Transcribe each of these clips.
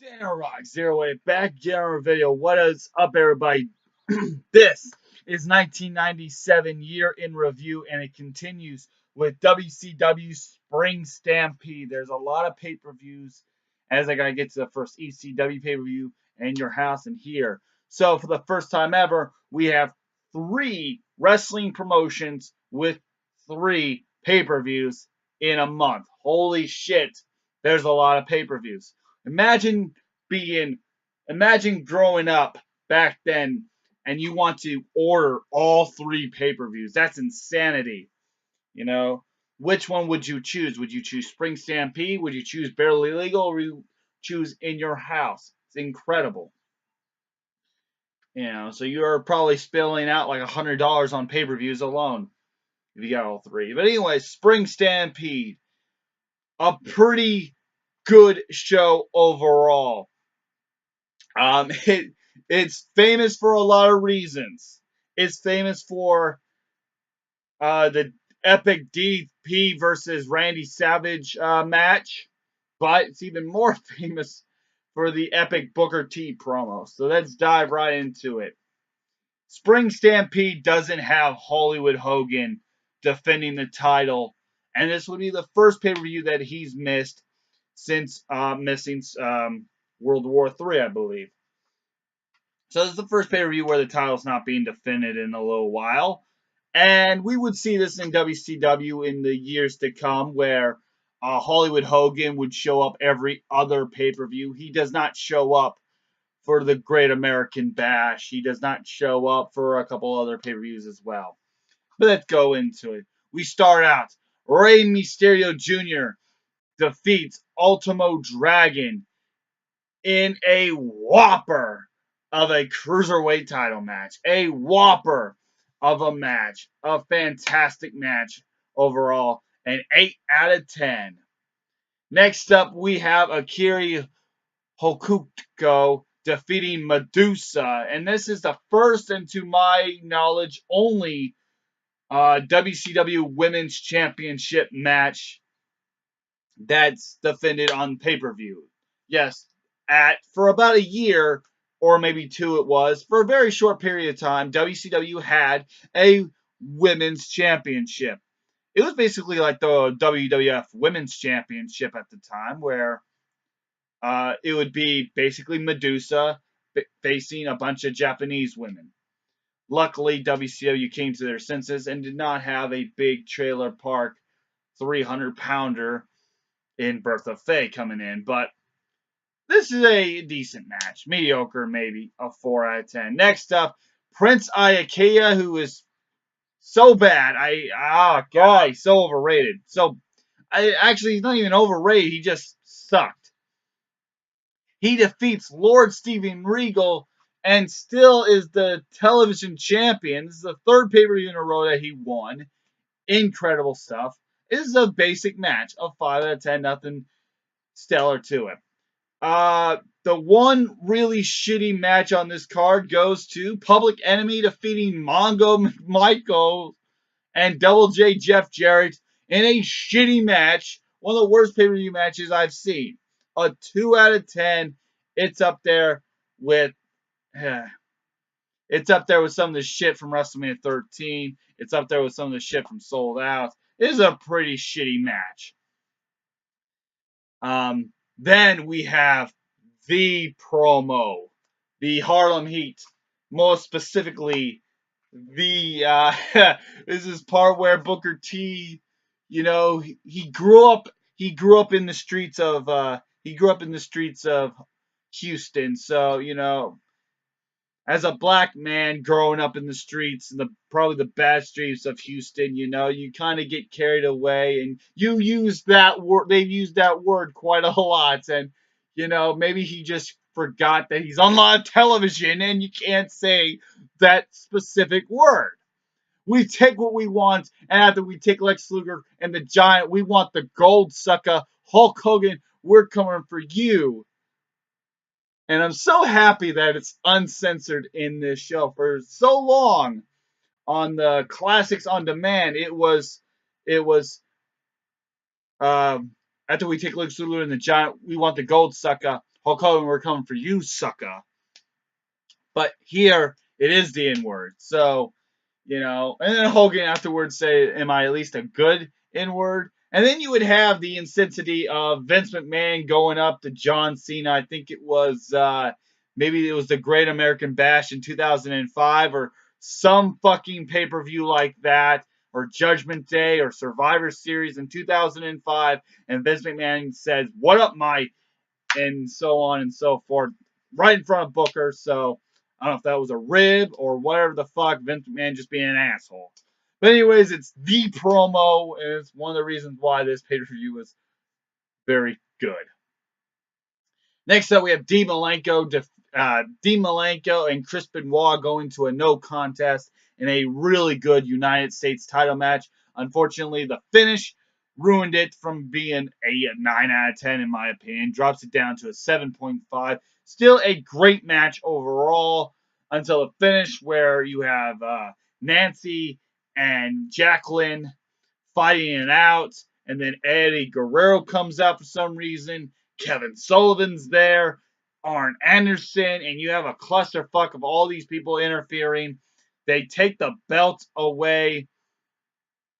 Dana Rock 08 back again on our video. What is up, everybody? This is 1997 year in review, and it continues with WCW Spring Stampede. There's a lot of pay-per-views as I gotta get to the first ECW pay-per-view in your house and here. So for the first time ever, we have 3 wrestling promotions with 3 pay-per-views in a month. Holy shit! There's a lot of pay-per-views. Imagine being, imagine growing up back then and you want to order all 3 pay-per-views. That's insanity. You know, which one would you choose? Would you choose Spring Stampede? Would you choose Barely Legal? Or would you choose In Your House? It's incredible. So you're probably spilling out like $100 on pay-per-views alone if you got all 3. But anyway, Spring Stampede, a pretty good show overall. It's famous for a lot of reasons. It's famous for the epic DP versus Randy Savage match, but it's even more famous for the epic Booker T promo. So let's dive right into it. Spring Stampede doesn't have Hollywood Hogan defending the title, and this would be the first pay-per-view that he's missed since missing World War III, I believe. So this is the first pay-per-view where the title's not being defended in a little while. And we would see this in WCW in the years to come, where Hollywood Hogan would show up every other pay-per-view. He does not show up for the Great American Bash. He does not show up for a couple other pay-per-views as well. But let's go into it. We start out. Rey Mysterio Jr. defeats Ultimo Dragon in a whopper of a cruiserweight title match. A whopper of a match. A fantastic match overall. An 8 out of 10. Next up, we have Akira Hokuto defeating Medusa. And this is the first, and to my knowledge, only WCW Women's Championship match that's defended on pay-per-view. Yes, for about a year, or maybe 2 it was, for a very short period of time, WCW had a women's championship. It was basically like the WWF Women's Championship at the time, where it would be basically Medusa facing a bunch of Japanese women. Luckily, WCW came to their senses and did not have a big trailer park 300-pounder in Bertha Faye coming in, but this is a decent match. Mediocre, maybe. A 4 out of 10. Next up, Prince Iaukea, who is so bad. Guy, so overrated. Actually, he's not even overrated. He just sucked. He defeats Lord Steven Regal and still is the television champion. This is the 3rd pay-per-view in a row that he won. Incredible stuff. This is a basic match. A 5 out of 10. Nothing stellar to it. The one really shitty match on this card goes to Public Enemy defeating Mongo Michael and Double J Jeff Jarrett in a shitty match. One of the worst pay-per-view matches I've seen. A 2 out of 10. It's up there with some of the shit from WrestleMania 13. It's up there with some of the shit from Sold Out. It is a pretty shitty match. Then we have the promo, the Harlem Heat, more specifically the this is part where Booker T, he grew up in the streets of Houston, so as a black man growing up in the streets, and probably the bad streets of Houston, you kind of get carried away, and you use that word. They've used that word quite a lot, and maybe he just forgot that he's on live television, and you can't say that specific word. We take what we want, and after we take Lex Luger and the Giant, we want the gold sucker Hulk Hogan. We're coming for you. And I'm so happy that it's uncensored in this show. For so long on the Classics on Demand, it was after we take Luke Zulu and the Giant, we want the gold sucker Hulk Hogan, we're coming for you, sucker. But here, it is the N-word. So, and then Hogan afterwards say, am I at least a good N-word? And then you would have the intensity of Vince McMahon going up to John Cena. I think it was, maybe it was the Great American Bash in 2005 or some fucking pay-per-view like that, or Judgment Day or Survivor Series in 2005. And Vince McMahon says, what up, Mike? And so on and so forth, right in front of Booker. So I don't know if that was a rib or whatever the fuck, Vince McMahon just being an asshole. But anyways, it's the promo, and it's one of the reasons why this pay-per-view was very good. Next up, we have Dean Malenko and Chris Benoit going to a no contest in a really good United States title match. Unfortunately, the finish ruined it from being a 9 out of 10 in my opinion. Drops it down to a 7.5. Still a great match overall until the finish where you have Nancy and Jacqueline fighting it out. And then Eddie Guerrero comes out for some reason. Kevin Sullivan's there. Arn Anderson. And you have a clusterfuck of all these people interfering. They take the belt away.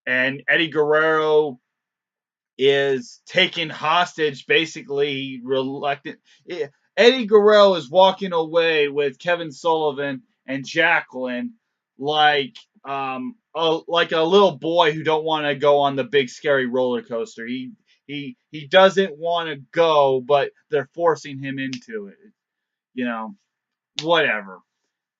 And Eddie Guerrero is taken hostage, basically reluctant. Eddie Guerrero is walking away with Kevin Sullivan and Jacqueline like like a little boy who don't want to go on the big scary roller coaster. He doesn't want to go, but they're forcing him into it. Whatever.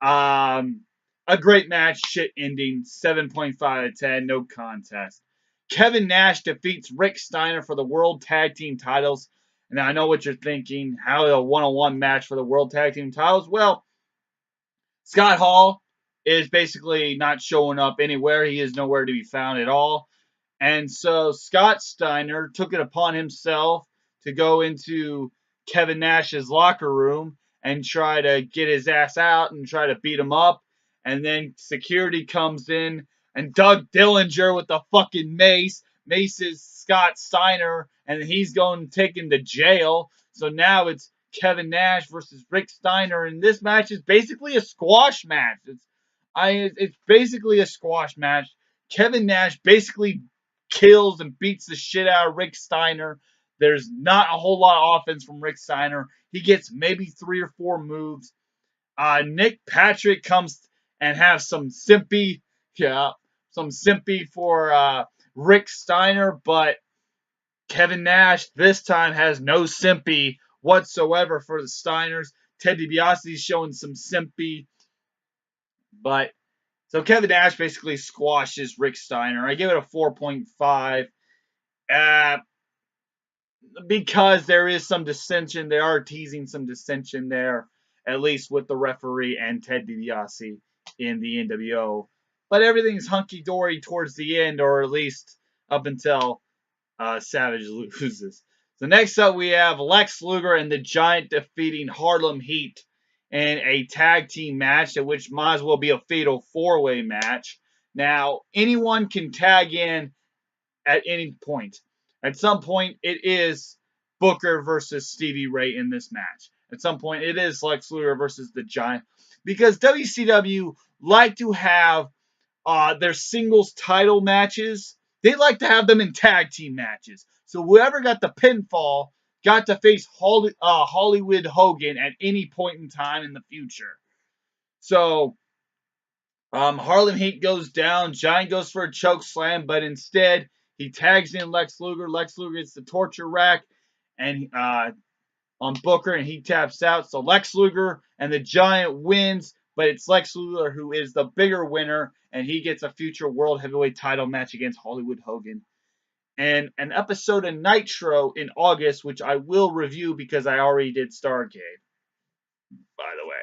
A great match, shit ending, 7.5 out of 10, no contest. Kevin Nash defeats Rick Steiner for the World Tag Team titles. And I know what you're thinking. How a one-on-one match for the World Tag Team titles? Well, Scott Hall is basically not showing up anywhere. He is nowhere to be found at all. And so Scott Steiner took it upon himself to go into Kevin Nash's locker room and try to get his ass out and try to beat him up. And then security comes in and Doug Dillinger with the fucking mace maces Scott Steiner, and he's going taken to jail. So now it's Kevin Nash versus Rick Steiner, and this match is basically a squash match. It's basically a squash match. Kevin Nash basically kills and beats the shit out of Rick Steiner. There's not a whole lot of offense from Rick Steiner. He gets maybe 3 or 4 moves. Nick Patrick comes and have some simpy for Rick Steiner, but Kevin Nash this time has no simpy whatsoever for the Steiners. Ted DiBiase is showing some simpy, but so Kevin Nash basically squashes Rick Steiner. I give it a 4.5. Because there is some dissension. They are teasing some dissension there, at least with the referee and Ted DiBiase in the NWO. But everything's hunky-dory towards the end, or at least up until Savage loses. So next up we have Lex Luger and the Giant defeating Harlem Heat in a tag team match, which might as well be a fatal 4-way match. Now, anyone can tag in at any point. At some point, it is Booker versus Stevie Ray in this match. At some point, it is Lex Luger versus the Giant. Because WCW like to have their singles title matches. They like to have them in tag team matches. So whoever got the pinfall got to face Hollywood Hogan at any point in time in the future. So Harlem Heat goes down. Giant goes for a choke slam, but instead he tags in Lex Luger. Lex Luger gets the torture rack and on Booker, and he taps out. So Lex Luger and the Giant wins, but it's Lex Luger who is the bigger winner, and he gets a future World Heavyweight title match against Hollywood Hogan. And an episode of Nitro in August, which I will review because I already did Starrcade, by the way.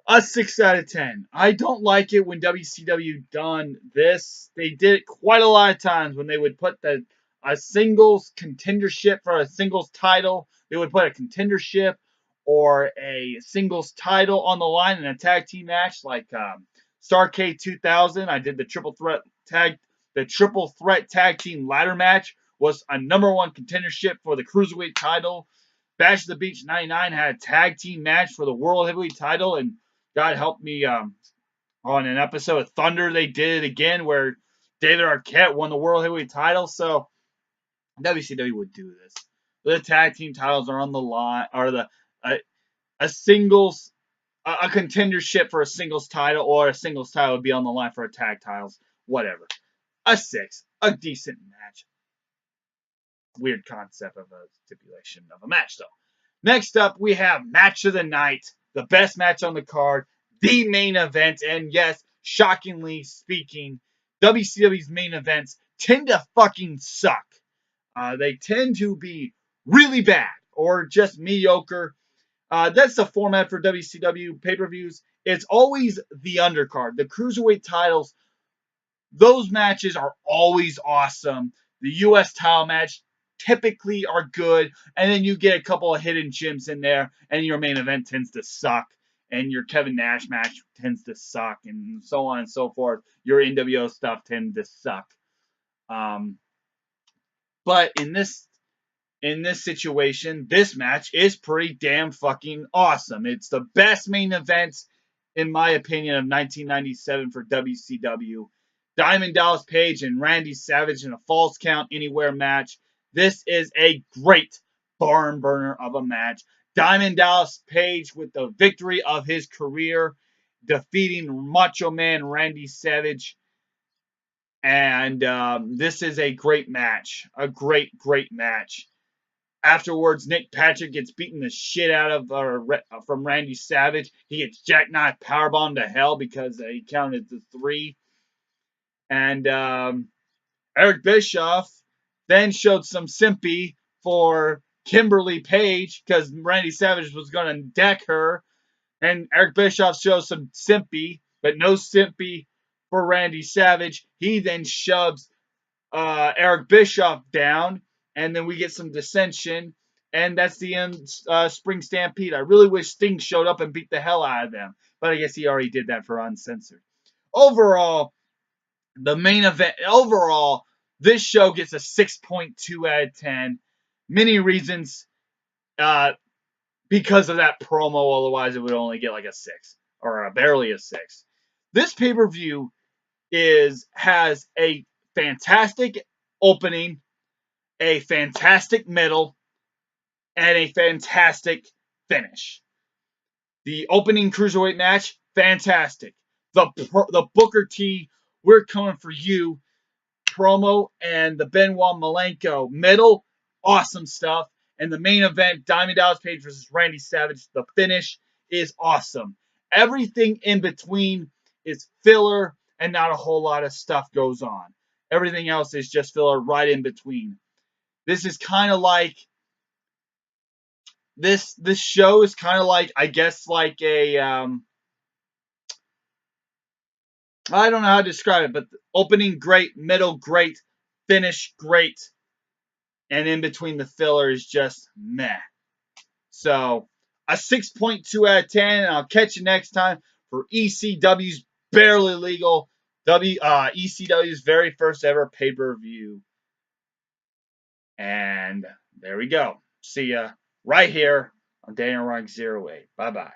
A 6 out of 10. I don't like it when WCW done this. They did it quite a lot of times when they would put a singles contendership for a singles title. They would put a contendership or a singles title on the line in a tag team match, like Starrcade 2000. I did the triple threat tag team ladder match. Was a #1 contendership for the cruiserweight title. Bash of the Beach 99 had a tag team match for the World Heavyweight title, and God help me, on an episode of Thunder, they did it again where David Arquette won the World Heavyweight title. So WCW would do this. The tag team titles are on the line, or a singles, a contendership for a singles title, or a singles title would be on the line for a tag titles, whatever. A 6, a decent match. Weird concept of a stipulation of a match, though. Next up, we have Match of the Night, the best match on the card, the main event, and yes, shockingly speaking, WCW's main events tend to fucking suck. They tend to be really bad or just mediocre. That's the format for WCW pay-per-views. It's always the undercard. The cruiserweight titles, those matches are always awesome. The U.S. title match typically are good, and then you get a couple of hidden gems in there, and your main event tends to suck, and your Kevin Nash match tends to suck, and so on and so forth. Your NWO stuff tends to suck. But in this situation, this match is pretty damn fucking awesome. It's the best main event, in my opinion, of 1997 for WCW. Diamond Dallas Page and Randy Savage in a Falls Count Anywhere match. This is a great barn burner of a match. Diamond Dallas Page with the victory of his career, defeating Macho Man Randy Savage. And this is a great match. A great, great match. Afterwards, Nick Patrick gets beaten the shit out of from Randy Savage. He gets jackknife powerbombed to hell because he counted the 3. And Eric Bischoff then showed some sympathy for Kimberly Page because Randy Savage was going to deck her. And Eric Bischoff shows some sympathy, but no sympathy for Randy Savage. He then shoves Eric Bischoff down, and then we get some dissension, and that's the end. Spring Stampede. I really wish Sting showed up and beat the hell out of them, but I guess he already did that for Uncensored. Overall, the main event. Overall, this show gets a 6.2 out of 10. Many reasons, because of that promo. Otherwise, it would only get like a 6 or barely a 6. This pay-per-view has a fantastic opening, a fantastic middle, and a fantastic finish. The opening cruiserweight match, fantastic. The Booker T, we're coming for you promo, and the Benoit Malenko middle, awesome stuff. And the main event, Diamond Dallas Page versus Randy Savage, the finish is awesome. Everything in between is filler, and not a whole lot of stuff goes on. Everything else is just filler right in between. This is kind of like this show is kind of like, I guess, like a I don't know how to describe it, but opening great, middle great, finish great, and in between the filler is just meh. So a 6.2 out of 10, and I'll catch you next time for ECW's Barely Legal, ECW's very first ever pay-per-view. And there we go. See ya right here on Dana Rock 08. Bye-bye.